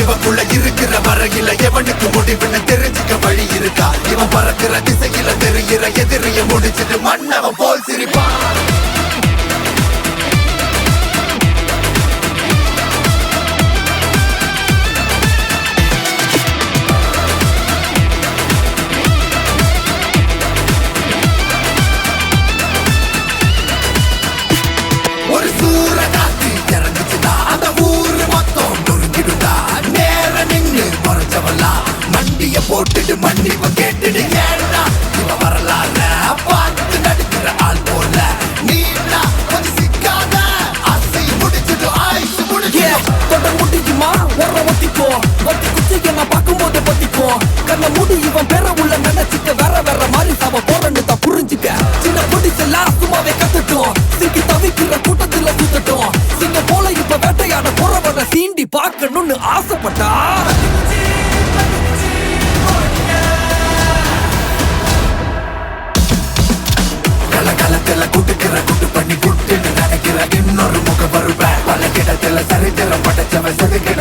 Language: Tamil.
இவக்குள்ள இருக்கிற வரையில எவனுக்கு முடிவுன்னு தெரிஞ்சுக்க வழி இருக்கா? இவன் பறக்கிற திசையில தெரிகிற எதிரிய முடிச்சிட்டு மன்னவன் போல் சிரிப்பான். ஒரு சூற காத்து இறங்குச்சுதா அந்த ஊரு மொத்தம் நொறுங்கிடுதா. நேர நின்னு மறைச்சவல்லா மண்டிய போட்டுட்டு மன்னிப்ப கேட்டுடு. ஏன்னா இவ வரலாற பார்த்து நடுக்கிற ஆள் போல நீனா கொஞ்சம் சிக்காத. ஆசை முடிச்சுட்டு ஆயுசு முடிச்சு தொட முடியுமா ஒர ஒத்திக்கோ. ஒத்தி குச்சிக்க நான் பார்க்கும் போது பத்திக்கோ. கண்ண மூடி இவன் பெற உள்ள நினைச்சுக்க வேற வேற மாதிரி சாவ போறன்னு தான் புரிஞ்சுக்க. சின்ன பொடிச்செல்லாம் சும்மாவே கத்துட்டோம். சிக்கி தவிக்கிற கூட்டத்துல சுத்தட்டும். சிங்க போல இப்ப வேட்டையாட போறவன சீண்டி பார்க்கணும்னு ஆசைப்பட்டா கலகலத்துல குட்டுக்கிற குட்டு பண்ணி குட்டுன்னு நினைக்கிற இன்னொரு முக வருவேன். பல கிடத்துல சரித்திரம் படைச்சவன் செதுக்கிற